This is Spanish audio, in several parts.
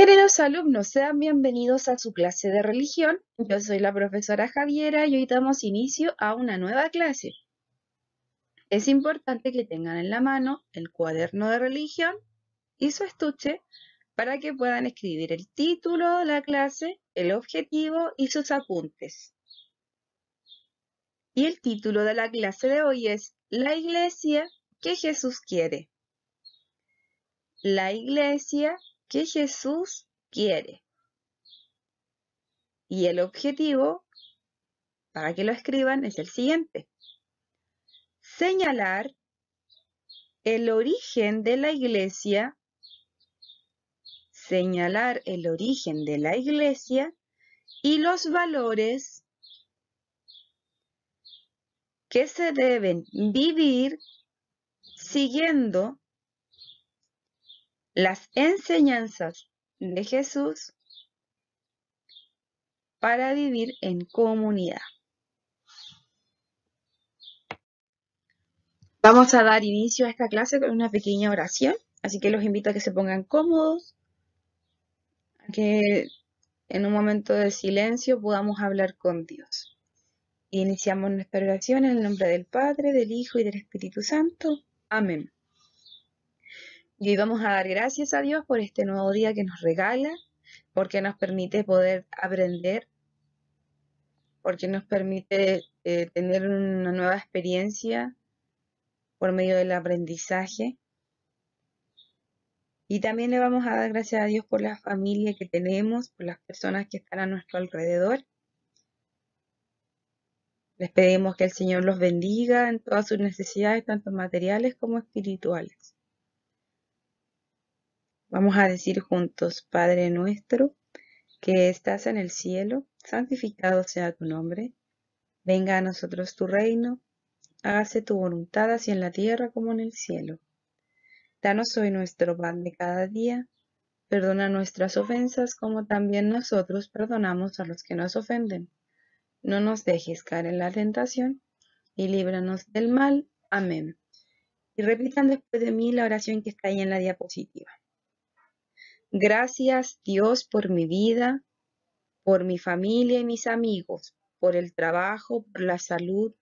Queridos alumnos, sean bienvenidos a su clase de religión. Yo soy la profesora Javiera y hoy damos inicio a una nueva clase. Es importante que tengan en la mano el cuaderno de religión y su estuche para que puedan escribir el título de la clase, el objetivo y sus apuntes. Y el título de la clase de hoy es La iglesia que Jesús quiere. La iglesia que Jesús quiere. Y el objetivo, para que lo escriban, es el siguiente: señalar el origen de la iglesia, y los valores que se deben vivir siguiendo las enseñanzas de Jesús para vivir en comunidad. Vamos a dar inicio a esta clase con una pequeña oración, así que los invito a que se pongan cómodos, a que en un momento de silencio podamos hablar con Dios. Iniciamos nuestra oración en el nombre del Padre, del Hijo y del Espíritu Santo. Amén. Y hoy vamos a dar gracias a Dios por este nuevo día que nos regala, porque nos permite poder aprender, porque nos permite tener una nueva experiencia por medio del aprendizaje. Y también le vamos a dar gracias a Dios por la familia que tenemos, por las personas que están a nuestro alrededor. Les pedimos que el Señor los bendiga en todas sus necesidades, tanto materiales como espirituales. Vamos a decir juntos: Padre nuestro, que estás en el cielo, santificado sea tu nombre. Venga a nosotros tu reino, hágase tu voluntad así en la tierra como en el cielo. Danos hoy nuestro pan de cada día. Perdona nuestras ofensas como también nosotros perdonamos a los que nos ofenden. No nos dejes caer en la tentación y líbranos del mal. Amén. Y repitan después de mí la oración que está ahí en la diapositiva. Gracias, Dios, por mi vida, por mi familia y mis amigos, por el trabajo, por la salud,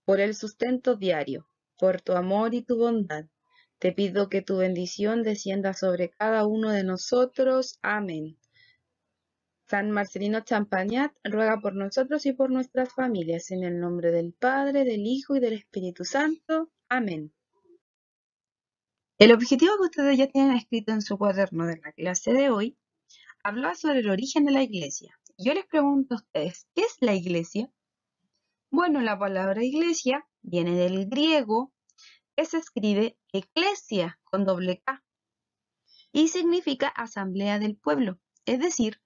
por el sustento diario, por tu amor y tu bondad. Te pido que tu bendición descienda sobre cada uno de nosotros. Amén. San Marcelino Champagnat ruega por nosotros y por nuestras familias, en el nombre del Padre, del Hijo y del Espíritu Santo. Amén. El objetivo que ustedes ya tienen escrito en su cuaderno de la clase de hoy hablaba sobre el origen de la iglesia. Yo les pregunto a ustedes, ¿qué es la iglesia? Bueno, la palabra iglesia viene del griego, que se escribe eclesia con doble K y significa asamblea del pueblo. Es decir,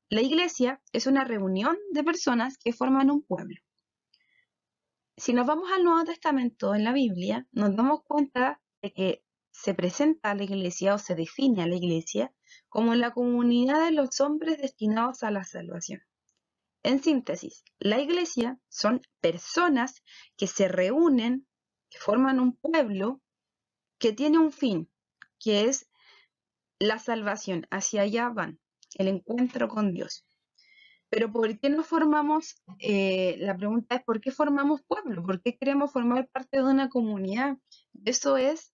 la iglesia es una reunión de personas que forman un pueblo. Si nos vamos al Nuevo Testamento en la Biblia, nos damos cuenta de que se presenta a la iglesia o se define a la iglesia como la comunidad de los hombres destinados a la salvación. En síntesis, la iglesia son personas que se reúnen, que forman un pueblo que tiene un fin, que es la salvación. Hacia allá van, el encuentro con Dios. Pero ¿por qué nos formamos? La pregunta es: ¿por qué formamos pueblo? ¿Por qué queremos formar parte de una comunidad? Eso es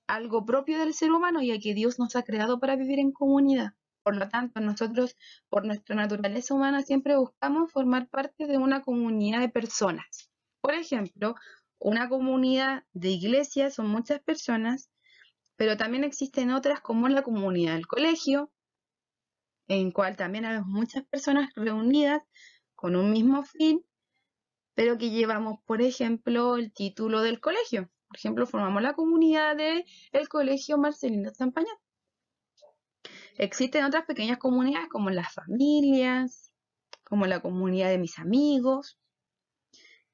algo propio del ser humano, ya que Dios nos ha creado para vivir en comunidad. Por lo tanto, nosotros, por nuestra naturaleza humana, siempre buscamos formar parte de una comunidad de personas. Por ejemplo, una comunidad de iglesia son muchas personas, pero también existen otras como la comunidad del colegio, en cual también hay muchas personas reunidas con un mismo fin, pero que llevamos, por ejemplo, el título del colegio. Por ejemplo, formamos la comunidad del Colegio Marcelino Champagnat. Existen otras pequeñas comunidades como las familias, como la comunidad de mis amigos.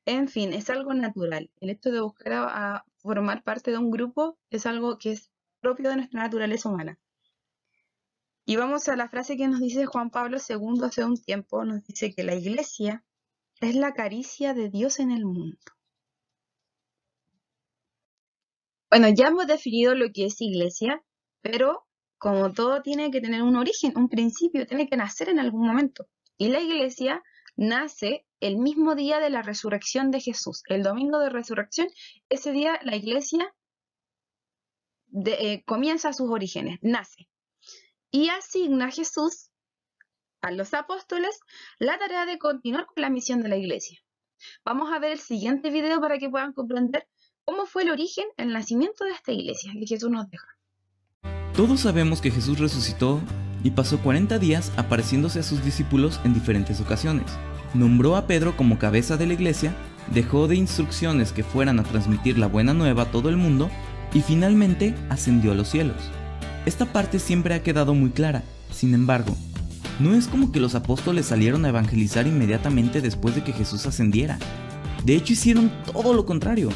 En fin, es algo natural. El hecho de buscar a formar parte de un grupo es algo que es propio de nuestra naturaleza humana. Y vamos a la frase que nos dice Juan Pablo II hace un tiempo. Nos dice que la iglesia es la caricia de Dios en el mundo. Bueno, ya hemos definido lo que es iglesia, pero como todo tiene que tener un origen, un principio, tiene que nacer en algún momento. Y la iglesia nace el mismo día de la resurrección de Jesús, el domingo de resurrección. Ese día la iglesia comienza sus orígenes, nace. Y asigna a Jesús, a los apóstoles, la tarea de continuar con la misión de la iglesia. Vamos a ver el siguiente video para que puedan comprender cómo fue el origen, el nacimiento de esta iglesia que Jesús nos deja. Todos sabemos que Jesús resucitó y pasó 40 días apareciéndose a sus discípulos en diferentes ocasiones. Nombró a Pedro como cabeza de la iglesia, dejó de instrucciones que fueran a transmitir la buena nueva a todo el mundo y finalmente ascendió a los cielos. Esta parte siempre ha quedado muy clara. Sin embargo, no es como que los apóstoles salieron a evangelizar inmediatamente después de que Jesús ascendiera. De hecho, hicieron todo lo contrario.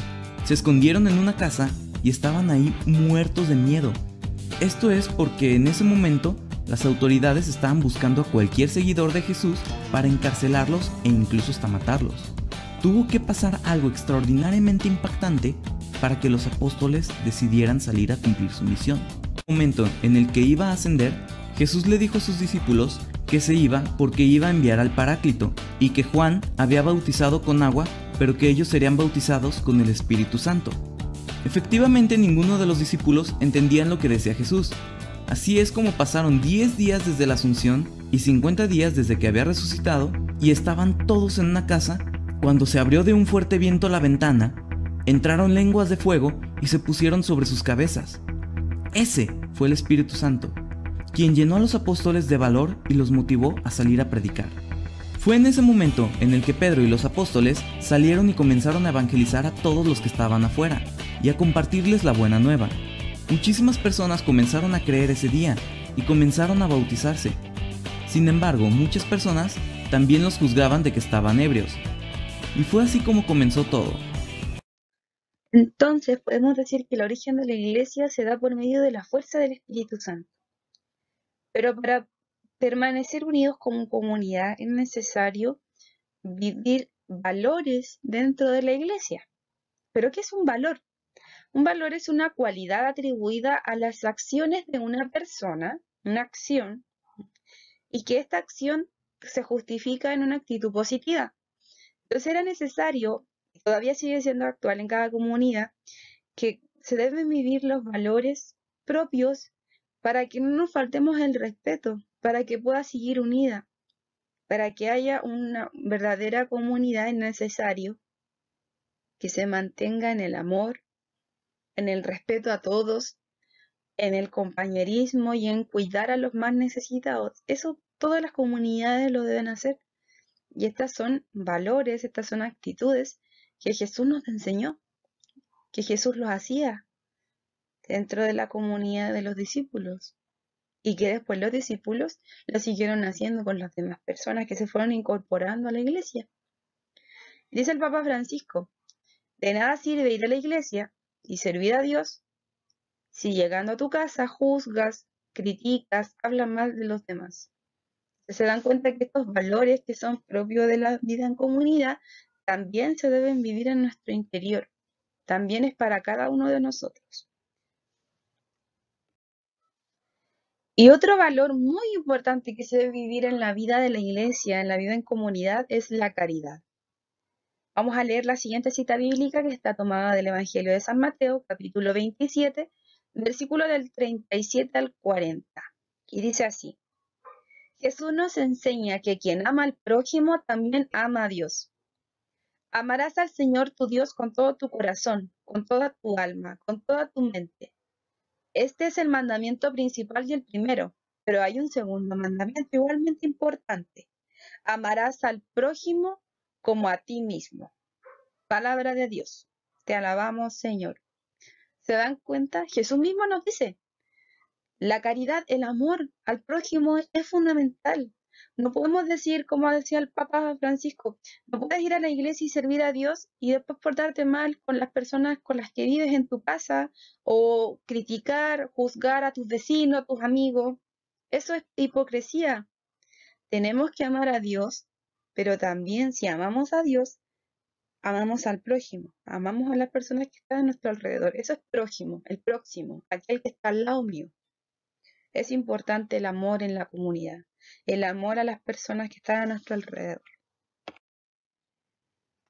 Se escondieron en una casa y estaban ahí muertos de miedo. Esto es porque en ese momento las autoridades estaban buscando a cualquier seguidor de Jesús para encarcelarlos e incluso hasta matarlos. Tuvo que pasar algo extraordinariamente impactante para que los apóstoles decidieran salir a cumplir su misión. En el momento en el que iba a ascender, Jesús le dijo a sus discípulos que se iba porque iba a enviar al Paráclito y que Juan había bautizado con agua, pero que ellos serían bautizados con el Espíritu Santo. Efectivamente, ninguno de los discípulos entendían lo que decía Jesús. Así es como pasaron 10 días desde la Asunción y 50 días desde que había resucitado, y estaban todos en una casa cuando se abrió de un fuerte viento la ventana, entraron lenguas de fuego y se pusieron sobre sus cabezas. Ese fue el Espíritu Santo, quien llenó a los apóstoles de valor y los motivó a salir a predicar. Fue en ese momento en el que Pedro y los apóstoles salieron y comenzaron a evangelizar a todos los que estaban afuera y a compartirles la buena nueva. Muchísimas personas comenzaron a creer ese día y comenzaron a bautizarse. Sin embargo, muchas personas también los juzgaban de que estaban ebrios. Y fue así como comenzó todo. Entonces podemos decir que el origen de la iglesia se da por medio de la fuerza del Espíritu Santo. Pero para permanecer unidos como comunidad es necesario vivir valores dentro de la iglesia. ¿Pero qué es un valor? Un valor es una cualidad atribuida a las acciones de una persona, una acción, y que esta acción se justifica en una actitud positiva. Entonces era necesario, y todavía sigue siendo actual en cada comunidad, que se deben vivir los valores propios para que no nos faltemos el respeto, para que pueda seguir unida, para que haya una verdadera comunidad. Es necesario que se mantenga en el amor, en el respeto a todos, en el compañerismo y en cuidar a los más necesitados. Eso todas las comunidades lo deben hacer. Y estas son valores, estas son actitudes que Jesús nos enseñó, que Jesús los hacía dentro de la comunidad de los discípulos y que después los discípulos lo siguieron haciendo con las demás personas que se fueron incorporando a la iglesia. Dice el Papa Francisco, de nada sirve ir a la iglesia y servir a Dios si llegando a tu casa juzgas, criticas, hablas mal de los demás. Se dan cuenta que estos valores que son propios de la vida en comunidad también se deben vivir en nuestro interior. También es para cada uno de nosotros. Y otro valor muy importante que se debe vivir en la vida de la iglesia, en la vida en comunidad, es la caridad. Vamos a leer la siguiente cita bíblica que está tomada del Evangelio de San Mateo, capítulo 27, versículo del 37 al 40. Y dice así: Jesús nos enseña que quien ama al prójimo también ama a Dios. Amarás al Señor tu Dios con todo tu corazón, con toda tu alma, con toda tu mente. Este es el mandamiento principal y el primero, pero hay un segundo mandamiento igualmente importante. Amarás al prójimo como a ti mismo. Palabra de Dios. Te alabamos, Señor. ¿Se dan cuenta? Jesús mismo nos dice, la caridad, el amor al prójimo es fundamental. No podemos decir, como decía el Papa Francisco, no puedes ir a la iglesia y servir a Dios y después portarte mal con las personas con las que vives en tu casa o criticar, juzgar a tus vecinos, a tus amigos. Eso es hipocresía. Tenemos que amar a Dios, pero también si amamos a Dios, amamos al prójimo, amamos a las personas que están a nuestro alrededor. Eso es prójimo, el próximo, aquel que está al lado mío. Es importante el amor en la comunidad, el amor a las personas que están a nuestro alrededor.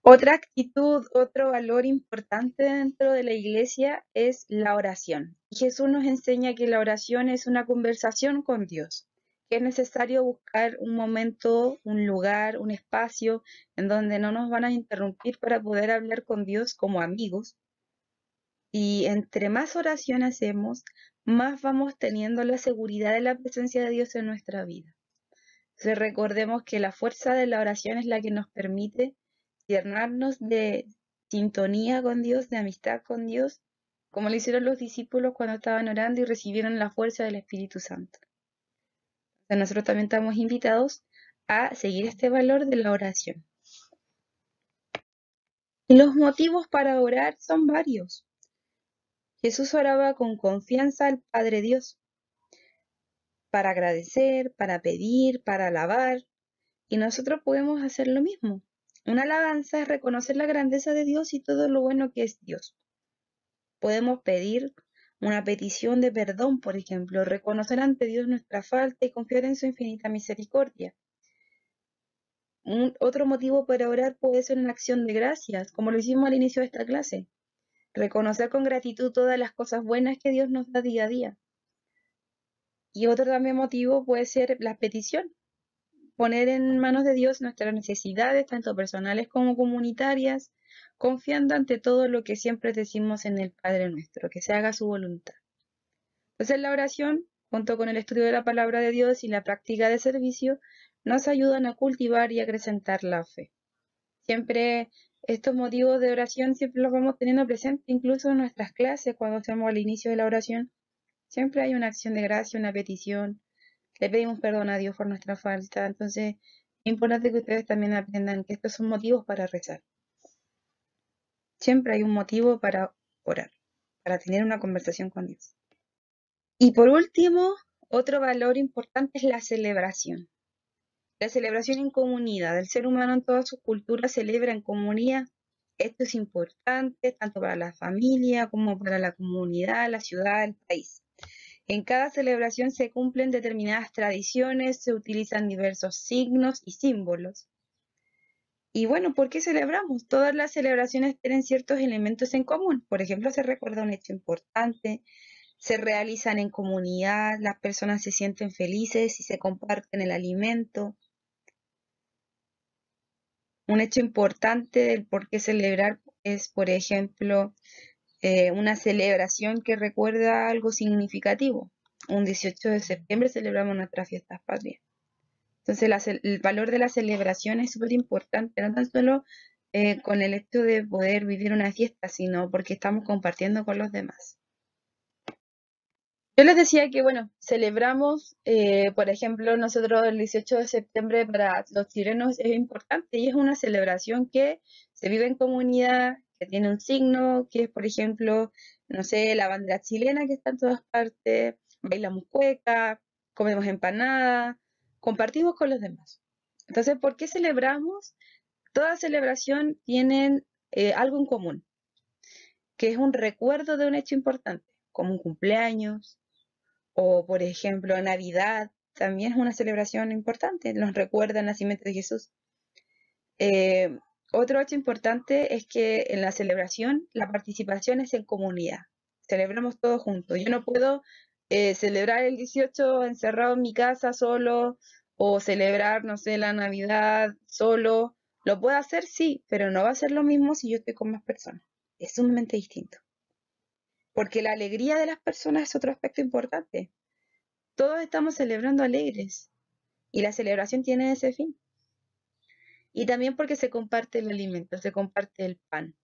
Otra actitud, otro valor importante dentro de la iglesia es la oración. Jesús nos enseña que la oración es una conversación con Dios, que es necesario buscar un momento, un lugar, un espacio en donde no nos van a interrumpir para poder hablar con Dios como amigos. Y entre más oración hacemos, más vamos teniendo la seguridad de la presencia de Dios en nuestra vida. Entonces recordemos que la fuerza de la oración es la que nos permite llenarnos de sintonía con Dios, de amistad con Dios, como lo hicieron los discípulos cuando estaban orando y recibieron la fuerza del Espíritu Santo. Entonces nosotros también estamos invitados a seguir este valor de la oración. Y los motivos para orar son varios. Jesús oraba con confianza al Padre Dios, para agradecer, para pedir, para alabar, y nosotros podemos hacer lo mismo. Una alabanza es reconocer la grandeza de Dios y todo lo bueno que es Dios. Podemos pedir una petición de perdón, por ejemplo, reconocer ante Dios nuestra falta y confiar en su infinita misericordia. Otro motivo para orar puede ser una acción de gracias, como lo hicimos al inicio de esta clase. Reconocer con gratitud todas las cosas buenas que Dios nos da día a día. Y otro también motivo puede ser la petición. Poner en manos de Dios nuestras necesidades, tanto personales como comunitarias, confiando ante todo lo que siempre decimos en el Padre nuestro, que se haga su voluntad. Entonces la oración, junto con el estudio de la palabra de Dios y la práctica de servicio, nos ayudan a cultivar y acrecentar la fe. Siempre estos motivos de oración siempre los vamos teniendo presentes, incluso en nuestras clases, cuando hacemos al inicio de la oración, siempre hay una acción de gracia, una petición, le pedimos perdón a Dios por nuestra falta. Entonces, es importante que ustedes también aprendan que estos son motivos para rezar. Siempre hay un motivo para orar, para tener una conversación con Dios. Y por último, otro valor importante es la celebración. La celebración en comunidad. El ser humano en todas sus culturas celebra en comunidad. Esto es importante tanto para la familia como para la comunidad, la ciudad, el país. En cada celebración se cumplen determinadas tradiciones, se utilizan diversos signos y símbolos. Y bueno, ¿por qué celebramos? Todas las celebraciones tienen ciertos elementos en común. Por ejemplo, se recuerda un hecho importante, se realizan en comunidad, las personas se sienten felices y se comparten el alimento. Un hecho importante del por qué celebrar es, por ejemplo, una celebración que recuerda algo significativo. Un 18 de septiembre celebramos nuestras fiestas patrias. Entonces el valor de la celebración es súper importante, no tan solo con el hecho de poder vivir una fiesta, sino porque estamos compartiendo con los demás. Yo les decía que, bueno, celebramos, por ejemplo, nosotros el 18 de septiembre para los chilenos es importante y es una celebración que se vive en comunidad, que tiene un signo, que es, por ejemplo, no sé, la bandera chilena que está en todas partes, bailamos cueca, comemos empanada, compartimos con los demás. Entonces, ¿por qué celebramos? Toda celebración tiene algo en común, que es un recuerdo de un hecho importante, como un cumpleaños, o, por ejemplo, Navidad también es una celebración importante, nos recuerda el nacimiento de Jesús. Eh, Otro hecho importante es que en la celebración la participación es en comunidad. Celebramos todos juntos. Yo no puedo celebrar el 18 encerrado en mi casa solo o celebrar, no sé, la Navidad solo. Lo puedo hacer, sí, pero no va a ser lo mismo si yo estoy con más personas. Es sumamente distinto. Porque la alegría de las personas es otro aspecto importante. Todos estamos celebrando alegres y la celebración tiene ese fin. Y también porque se comparte el alimento, se comparte el pan.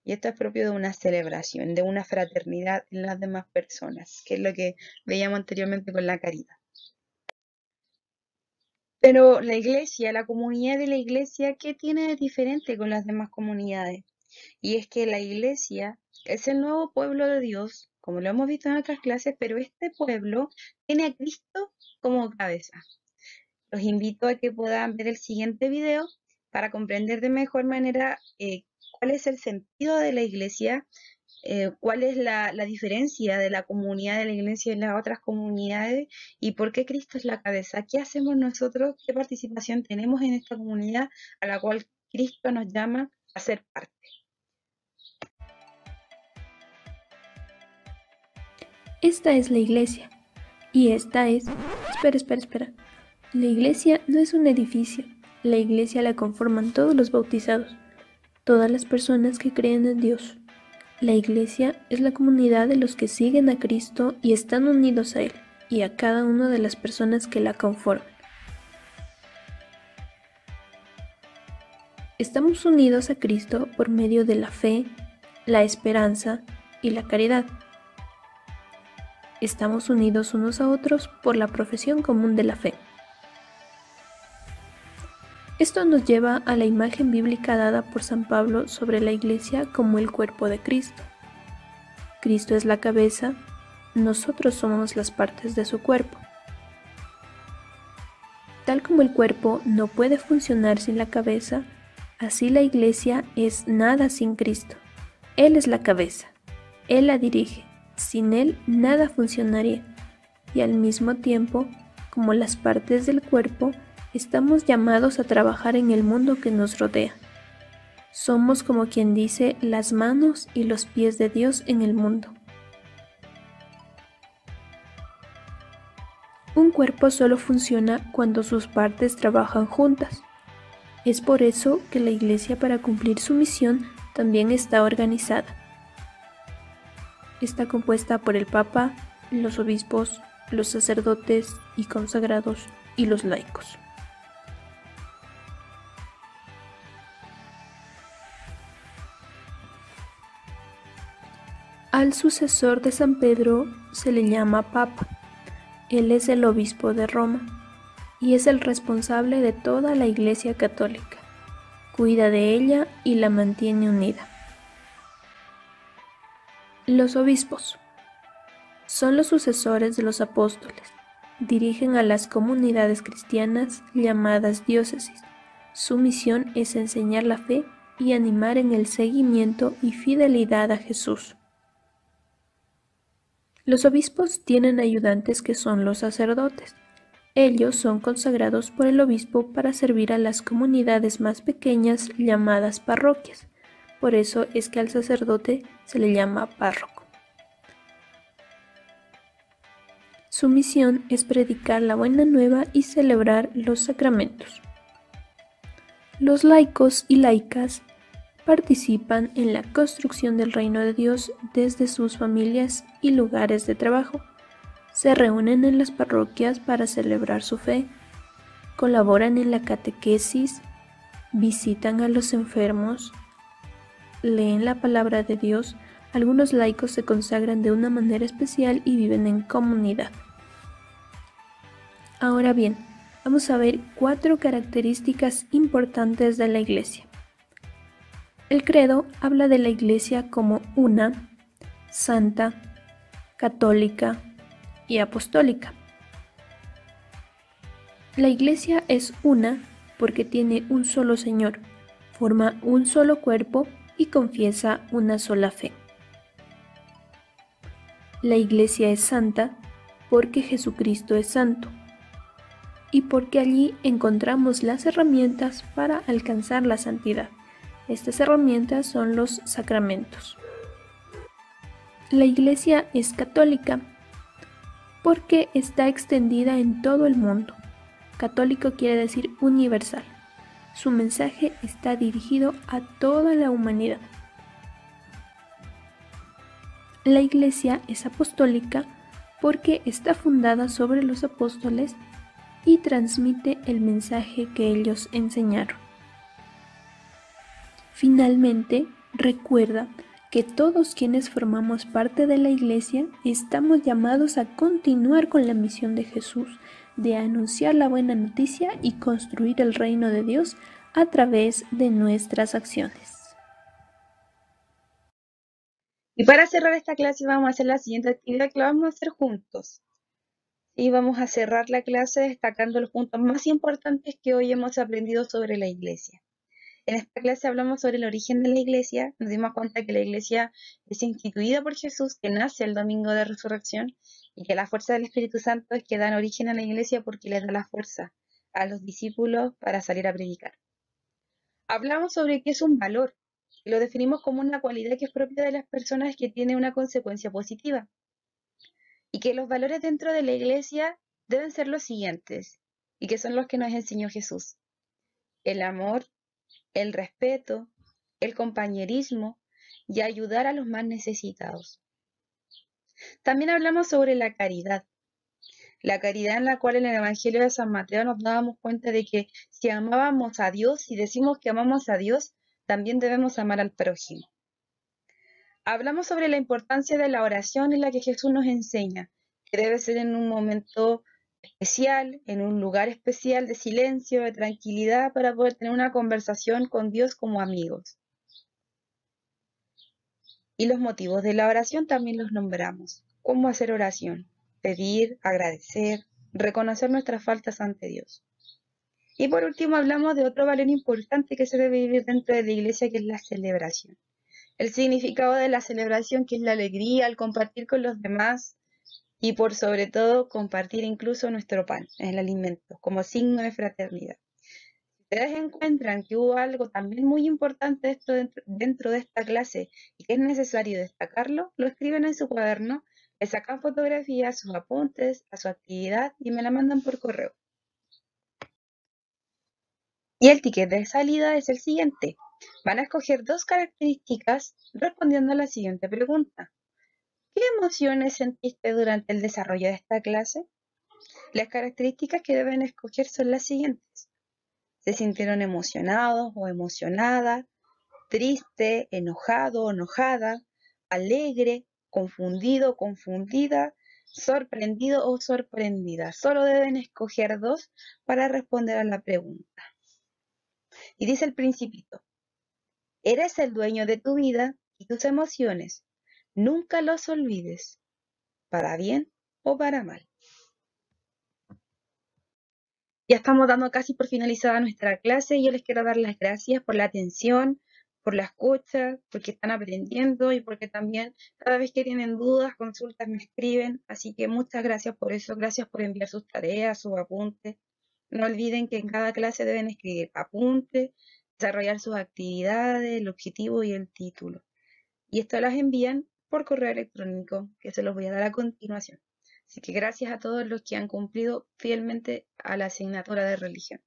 Y esto es propio de una celebración, de una fraternidad en las demás personas, que es lo que veíamos anteriormente con la caridad. Pero la iglesia, la comunidad de la iglesia, ¿qué tiene de diferente con las demás comunidades? Y es que la iglesia es el nuevo pueblo de Dios, como lo hemos visto en otras clases, pero este pueblo tiene a Cristo como cabeza. Los invito a que puedan ver el siguiente video para comprender de mejor manera cuál es el sentido de la iglesia cuál es la diferencia de la comunidad de la iglesia y las otras comunidades y por qué Cristo es la cabeza. ¿Qué hacemos nosotros? ¿Qué participación tenemos en esta comunidad a la cual Cristo nos llama a ser parte? Esta es la iglesia. Y esta es... Espera. La iglesia no es un edificio. La iglesia la conforman todos los bautizados, todas las personas que creen en Dios. La iglesia es la comunidad de los que siguen a Cristo y están unidos a Él y a cada una de las personas que la conforman. Estamos unidos a Cristo por medio de la fe, la esperanza y la caridad. Estamos unidos unos a otros por la profesión común de la fe. Esto nos lleva a la imagen bíblica dada por San Pablo sobre la iglesia como el cuerpo de Cristo. Cristo es la cabeza, nosotros somos las partes de su cuerpo. Tal como el cuerpo no puede funcionar sin la cabeza, así la iglesia es nada sin Cristo. Él es la cabeza, Él la dirige. Sin Él nada funcionaría. Y al mismo tiempo, como las partes del cuerpo, estamos llamados a trabajar en el mundo que nos rodea. Somos, como quien dice, las manos y los pies de Dios en el mundo. Un cuerpo solo funciona cuando sus partes trabajan juntas. Es por eso que la Iglesia, para cumplir su misión, también está organizada. Está compuesta por el Papa, los obispos, los sacerdotes y consagrados y los laicos. Al sucesor de San Pedro se le llama Papa. Él es el obispo de Roma y es el responsable de toda la Iglesia católica. Cuida de ella y la mantiene unida. Los obispos son los sucesores de los apóstoles. Dirigen a las comunidades cristianas llamadas diócesis. Su misión es enseñar la fe y animar en el seguimiento y fidelidad a Jesús. Los obispos tienen ayudantes que son los sacerdotes. Ellos son consagrados por el obispo para servir a las comunidades más pequeñas llamadas parroquias. Por eso es que al sacerdote se le llama párroco. Su misión es predicar la buena nueva y celebrar los sacramentos. Los laicos y laicas participan en la construcción del reino de Dios desde sus familias y lugares de trabajo. Se reúnen en las parroquias para celebrar su fe, colaboran en la catequesis, visitan a los enfermos, leen la palabra de Dios. Algunos laicos se consagran de una manera especial y viven en comunidad. Ahora bien, vamos a ver 4 características importantes de la Iglesia. El credo habla de la Iglesia como una, santa, católica y apostólica. La Iglesia es una porque tiene un solo Señor, forma un solo cuerpo y confiesa una sola fe. La Iglesia es santa porque Jesucristo es santo y porque allí encontramos las herramientas para alcanzar la santidad. Estas herramientas son los sacramentos. La Iglesia es católica porque está extendida en todo el mundo. Católico quiere decir universal. Su mensaje está dirigido a toda la humanidad. La Iglesia es apostólica porque está fundada sobre los apóstoles y transmite el mensaje que ellos enseñaron. Finalmente, recuerda que todos quienes formamos parte de la Iglesia estamos llamados a continuar con la misión de Jesús, de anunciar la buena noticia y construir el reino de Dios a través de nuestras acciones. Y para cerrar esta clase vamos a hacer la siguiente actividad que la vamos a hacer juntos. Y vamos a cerrar la clase destacando los puntos más importantes que hoy hemos aprendido sobre la Iglesia. En esta clase hablamos sobre el origen de la iglesia, nos dimos cuenta que la iglesia es instituida por Jesús, que nace el domingo de resurrección, y que la fuerza del Espíritu Santo es que dan origen a la iglesia porque les da la fuerza a los discípulos para salir a predicar. Hablamos sobre qué es un valor, y lo definimos como una cualidad que es propia de las personas que tiene una consecuencia positiva, y que los valores dentro de la iglesia deben ser los siguientes, y que son los que nos enseñó Jesús: el amor, el respeto, el compañerismo y ayudar a los más necesitados. También hablamos sobre la caridad en la cual en el Evangelio de San Mateo nos dábamos cuenta de que si amábamos a Dios, si decimos que amamos a Dios, también debemos amar al prójimo. Hablamos sobre la importancia de la oración en la que Jesús nos enseña, que debe ser en un momento especial, en un lugar especial de silencio, de tranquilidad, para poder tener una conversación con Dios como amigos. Y los motivos de la oración también los nombramos. ¿Cómo hacer oración? Pedir, agradecer, reconocer nuestras faltas ante Dios. Y por último hablamos de otro valor importante que se debe vivir dentro de la iglesia, que es la celebración. El significado de la celebración, que es la alegría, el compartir con los demás y por sobre todo compartir incluso nuestro pan, el alimento, como signo de fraternidad. Ustedes encuentran que hubo algo también muy importante esto dentro de esta clase y que es necesario destacarlo, lo escriben en su cuaderno, le sacan fotografías, sus apuntes, a su actividad y me la mandan por correo. Y el ticket de salida es el siguiente. Van a escoger 2 características respondiendo a la siguiente pregunta. ¿Qué emociones sentiste durante el desarrollo de esta clase? Las características que deben escoger son las siguientes. ¿Se sintieron emocionados o emocionadas? Triste, enojado, enojada, alegre, confundido, confundida, sorprendido o sorprendida. Solo deben escoger 2 para responder a la pregunta. Y dice el Principito: eres el dueño de tu vida y tus emociones. Nunca los olvides, para bien o para mal. Ya estamos dando casi por finalizada nuestra clase y yo les quiero dar las gracias por la atención, por la escucha, porque están aprendiendo y porque también cada vez que tienen dudas, consultas, me escriben. Así que muchas gracias por eso, gracias por enviar sus tareas, sus apuntes. No olviden que en cada clase deben escribir apuntes, desarrollar sus actividades, el objetivo y el título. Y esto las envían por correo electrónico, que se los voy a dar a continuación. Así que gracias a todos los que han cumplido fielmente a la asignatura de religión.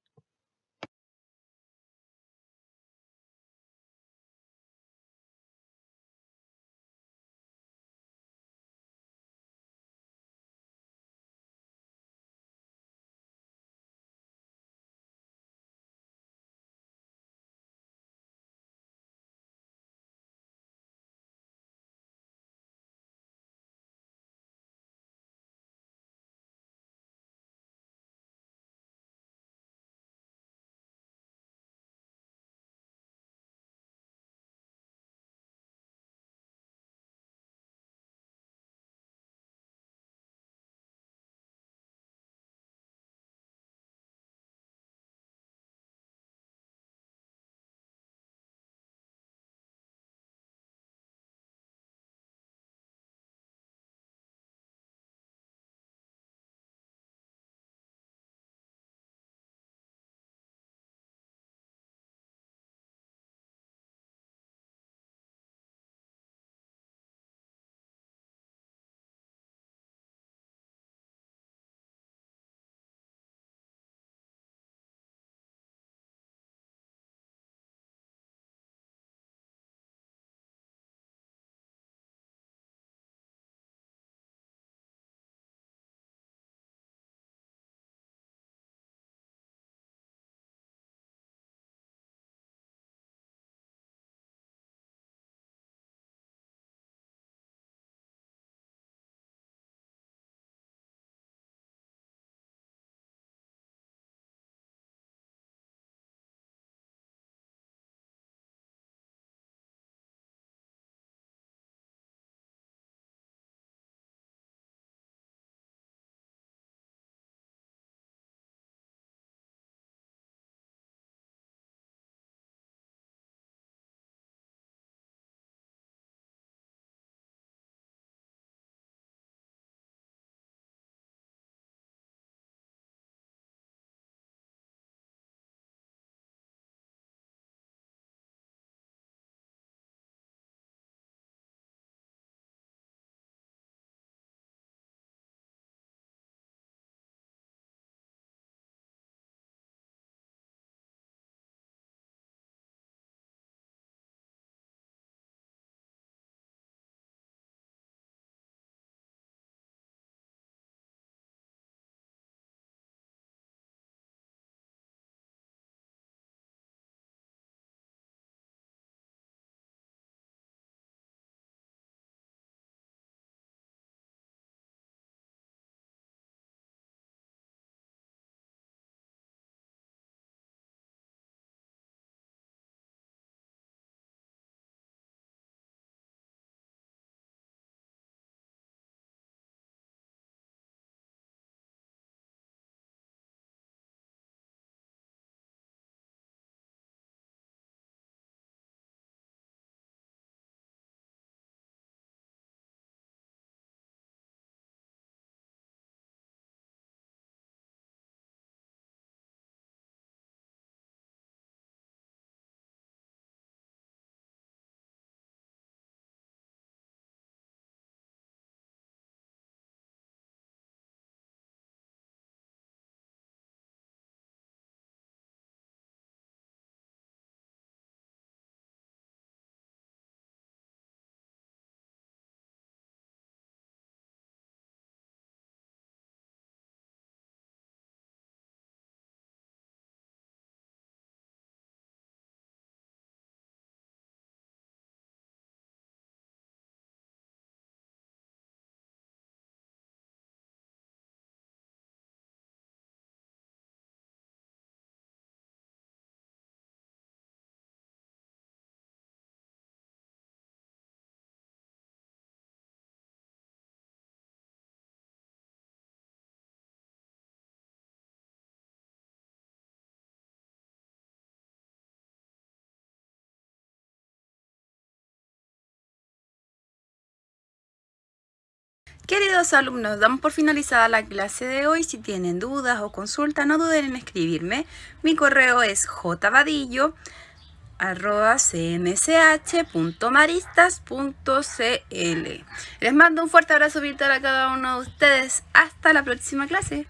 Queridos alumnos, damos por finalizada la clase de hoy. Si tienen dudas o consultas, no duden en escribirme. Mi correo es jvadillo@cmsh.maristas.cl. Les mando un fuerte abrazo virtual a cada uno de ustedes. Hasta la próxima clase.